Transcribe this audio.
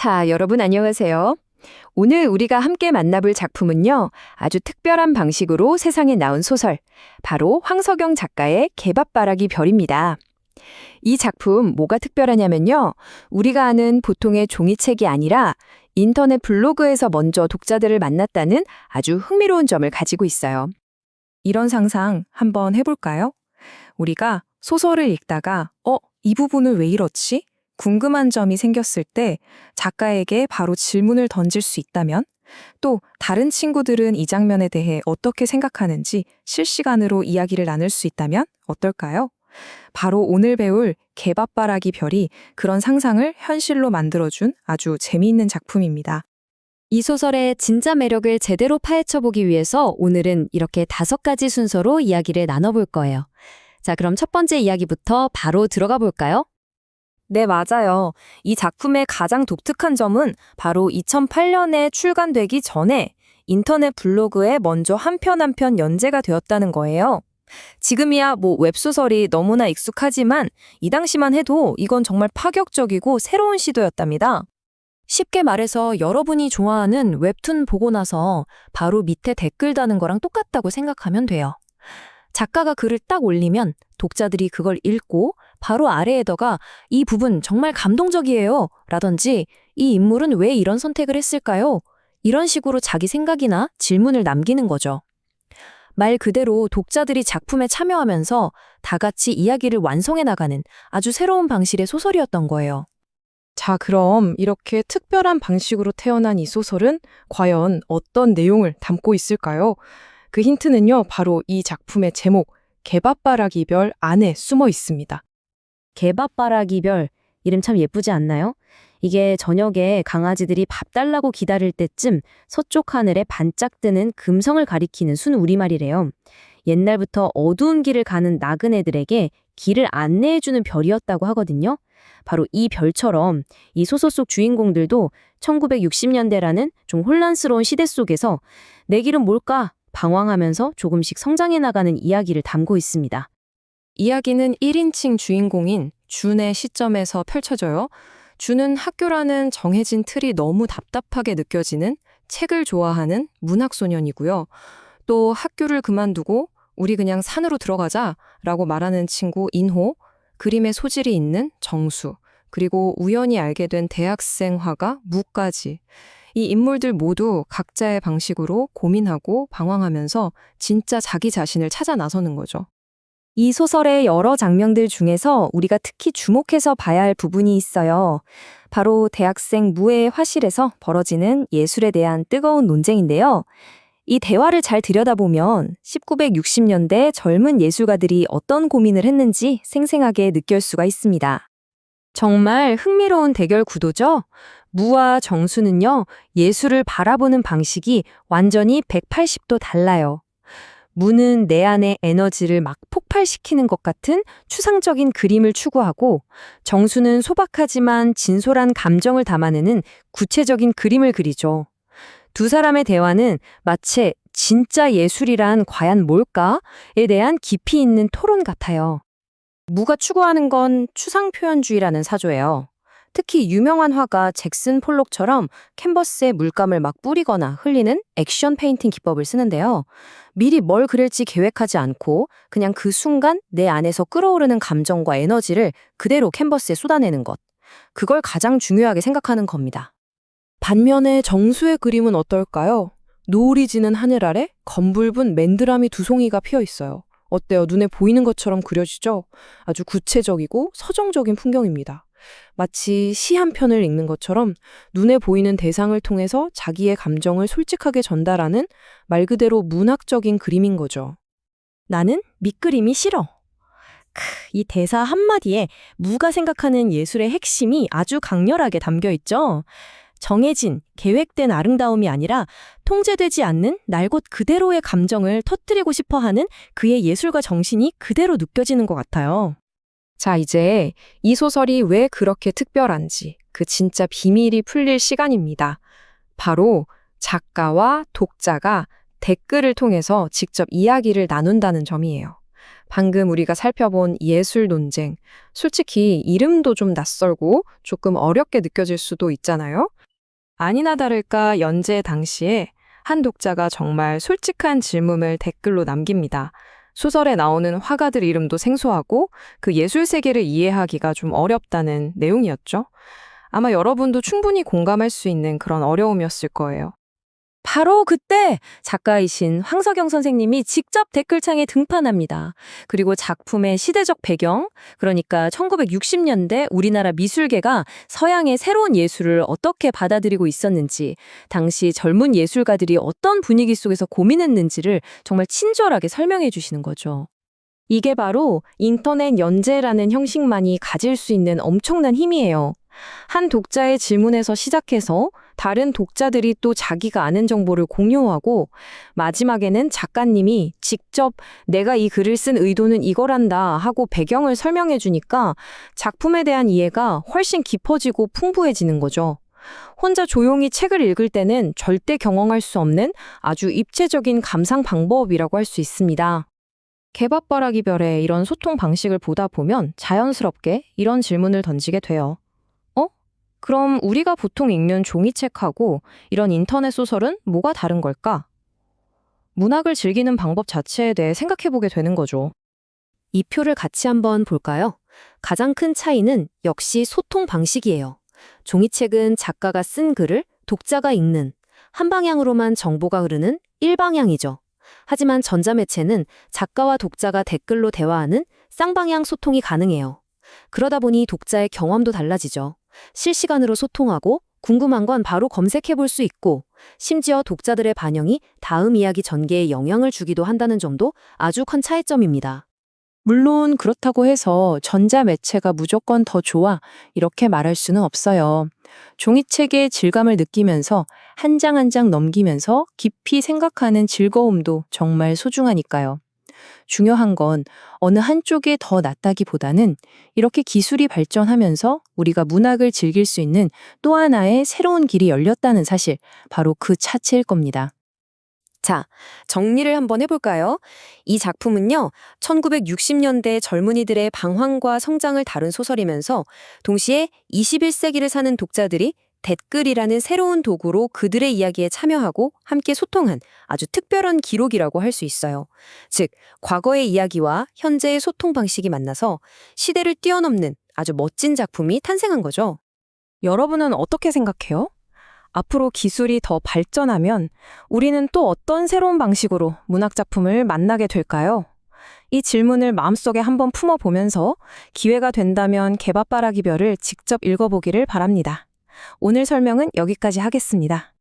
자, 여러분 안녕하세요. 오늘 우리가 함께 만나볼 작품은요, 아주 특별한 방식으로 세상에 나온 소설, 바로 황석영 작가의 개밥바라기 별입니다. 이 작품 뭐가 특별하냐면요, 우리가 아는 보통의 종이책이 아니라 인터넷 블로그에서 먼저 독자들을 만났다는 아주 흥미로운 점을 가지고 있어요. 이런 상상 한번 해볼까요? 우리가 소설을 읽다가 이 부분은 왜 이렇지? 궁금한 점이 생겼을 때 작가에게 바로 질문을 던질 수 있다면, 또 다른 친구들은 이 장면에 대해 어떻게 생각하는지 실시간으로 이야기를 나눌 수 있다면 어떨까요? 바로 오늘 배울 개밥바라기 별이 그런 상상을 현실로 만들어준 아주 재미있는 작품입니다. 이 소설의 진짜 매력을 제대로 파헤쳐보기 위해서 오늘은 이렇게 5가지 순서로 이야기를 나눠볼 거예요. 자, 그럼 첫 번째 이야기부터 바로 들어가 볼까요? 네, 맞아요. 이 작품의 가장 독특한 점은 바로 2008년에 출간되기 전에 인터넷 블로그에 먼저 한 편 한 편 연재가 되었다는 거예요. 지금이야 웹소설이 너무나 익숙하지만 이 당시만 해도 이건 정말 파격적이고 새로운 시도였답니다. 쉽게 말해서 여러분이 좋아하는 웹툰 보고 나서 바로 밑에 댓글 다는 거랑 똑같다고 생각하면 돼요. 작가가 글을 딱 올리면 독자들이 그걸 읽고 바로 아래에다가 이 부분 정말 감동적이에요 라든지 이 인물은 왜 이런 선택을 했을까요? 이런 식으로 자기 생각이나 질문을 남기는 거죠. 말 그대로 독자들이 작품에 참여하면서 다 같이 이야기를 완성해 나가는 아주 새로운 방식의 소설이었던 거예요. 자, 그럼 이렇게 특별한 방식으로 태어난 이 소설은 과연 어떤 내용을 담고 있을까요? 그 힌트는요, 바로 이 작품의 제목, 개밥바라기 별 안에 숨어 있습니다. 개밥바라기 별, 이름 참 예쁘지 않나요? 이게 저녁에 강아지들이 밥 달라고 기다릴 때쯤 서쪽 하늘에 반짝 뜨는 금성을 가리키는 순우리말이래요. 옛날부터 어두운 길을 가는 나그네들에게 길을 안내해주는 별이었다고 하거든요. 바로 이 별처럼 이 소설 속 주인공들도 1960년대라는 좀 혼란스러운 시대 속에서 내 길은 뭘까? 방황하면서 조금씩 성장해 나가는 이야기를 담고 있습니다. 이야기는 1인칭 주인공인 준의 시점에서 펼쳐져요. 준은 학교라는 정해진 틀이 너무 답답하게 느껴지는 책을 좋아하는 문학소년이고요. 또 학교를 그만두고 우리 그냥 산으로 들어가자 라고 말하는 친구 인호, 그림의 소질이 있는 정수, 그리고 우연히 알게 된 대학생 화가 무까지. 이 인물들 모두 각자의 방식으로 고민하고 방황하면서 진짜 자기 자신을 찾아 나서는 거죠. 이 소설의 여러 장면들 중에서 우리가 특히 주목해서 봐야 할 부분이 있어요. 바로 대학생 무의 화실에서 벌어지는 예술에 대한 뜨거운 논쟁인데요. 이 대화를 잘 들여다보면 1960년대 젊은 예술가들이 어떤 고민을 했는지 생생하게 느낄 수가 있습니다. 정말 흥미로운 대결 구도죠? 무와 정수는요, 예술을 바라보는 방식이 완전히 180도 달라요. 무는 내 안의 에너지를 막 폭발시키는 것 같은 추상적인 그림을 추구하고, 정수는 소박하지만 진솔한 감정을 담아내는 구체적인 그림을 그리죠. 두 사람의 대화는 마치 진짜 예술이란 과연 뭘까에 대한 깊이 있는 토론 같아요. 무가 추구하는 건 추상표현주의라는 사조예요. 특히 유명한 화가 잭슨 폴록처럼 캔버스에 물감을 막 뿌리거나 흘리는 액션 페인팅 기법을 쓰는데요. 미리 뭘 그릴지 계획하지 않고 그냥 그 순간 내 안에서 끌어오르는 감정과 에너지를 그대로 캔버스에 쏟아내는 것. 그걸 가장 중요하게 생각하는 겁니다. 반면에 정수의 그림은 어떨까요? 노을이 지는 하늘 아래 검붉은 맨드라미 2송이가 피어 있어요. 어때요? 눈에 보이는 것처럼 그려지죠? 아주 구체적이고 서정적인 풍경입니다. 마치 시 한 편을 읽는 것처럼 눈에 보이는 대상을 통해서 자기의 감정을 솔직하게 전달하는 말 그대로 문학적인 그림인 거죠. 나는 밑그림이 싫어. 이 대사 한마디에 무가 생각하는 예술의 핵심이 아주 강렬하게 담겨 있죠. 정해진, 계획된 아름다움이 아니라 통제되지 않는 날 것 그대로의 감정을 터뜨리고 싶어 하는 그의 예술가 정신이 그대로 느껴지는 것 같아요. 자, 이제 이 소설이 왜 그렇게 특별한지 그 진짜 비밀이 풀릴 시간입니다. 바로 작가와 독자가 댓글을 통해서 직접 이야기를 나눈다는 점이에요. 방금 우리가 살펴본 예술 논쟁, 솔직히 이름도 좀 낯설고 조금 어렵게 느껴질 수도 있잖아요. 아니나 다를까 연재 당시에 한 독자가 정말 솔직한 질문을 댓글로 남깁니다. 소설에 나오는 화가들 이름도 생소하고 그 예술 세계를 이해하기가 좀 어렵다는 내용이었죠. 아마 여러분도 충분히 공감할 수 있는 그런 어려움이었을 거예요. 바로 그때 작가이신 황석영 선생님이 직접 댓글창에 등판합니다. 그리고 작품의 시대적 배경, 그러니까 1960년대 우리나라 미술계가 서양의 새로운 예술을 어떻게 받아들이고 있었는지, 당시 젊은 예술가들이 어떤 분위기 속에서 고민했는지를 정말 친절하게 설명해 주시는 거죠. 이게 바로 인터넷 연재라는 형식만이 가질 수 있는 엄청난 힘이에요. 한 독자의 질문에서 시작해서 다른 독자들이 또 자기가 아는 정보를 공유하고 마지막에는 작가님이 직접 내가 이 글을 쓴 의도는 이거란다 하고 배경을 설명해 주니까 작품에 대한 이해가 훨씬 깊어지고 풍부해지는 거죠. 혼자 조용히 책을 읽을 때는 절대 경험할 수 없는 아주 입체적인 감상 방법이라고 할 수 있습니다. 개밥바라기 별의 이런 소통 방식을 보다 보면 자연스럽게 이런 질문을 던지게 돼요. 그럼 우리가 보통 읽는 종이책하고 이런 인터넷 소설은 뭐가 다른 걸까? 문학을 즐기는 방법 자체에 대해 생각해보게 되는 거죠. 이 표를 같이 한번 볼까요? 가장 큰 차이는 역시 소통 방식이에요. 종이책은 작가가 쓴 글을 독자가 읽는 한 방향으로만 정보가 흐르는 일방향이죠. 하지만 전자매체는 작가와 독자가 댓글로 대화하는 쌍방향 소통이 가능해요. 그러다 보니 독자의 경험도 달라지죠. 실시간으로 소통하고 궁금한 건 바로 검색해 볼 수 있고 심지어 독자들의 반영이 다음 이야기 전개에 영향을 주기도 한다는 점도 아주 큰 차이점입니다. 물론 그렇다고 해서 전자매체가 무조건 더 좋아 이렇게 말할 수는 없어요. 종이책의 질감을 느끼면서 한 장 한 장 넘기면서 깊이 생각하는 즐거움도 정말 소중하니까요. 중요한 건 어느 한쪽에 더 낫다기보다는 이렇게 기술이 발전하면서 우리가 문학을 즐길 수 있는 또 하나의 새로운 길이 열렸다는 사실, 바로 그 자체일 겁니다. 자, 정리를 한번 해볼까요? 이 작품은요, 1960년대 젊은이들의 방황과 성장을 다룬 소설이면서 동시에 21세기를 사는 독자들이 댓글이라는 새로운 도구로 그들의 이야기에 참여하고 함께 소통한 아주 특별한 기록이라고 할 수 있어요. 즉, 과거의 이야기와 현재의 소통 방식이 만나서 시대를 뛰어넘는 아주 멋진 작품이 탄생한 거죠. 여러분은 어떻게 생각해요? 앞으로 기술이 더 발전하면 우리는 또 어떤 새로운 방식으로 문학작품을 만나게 될까요? 이 질문을 마음속에 한번 품어보면서 기회가 된다면 개밥바라기 별을 직접 읽어보기를 바랍니다. 오늘 설명은 여기까지 하겠습니다.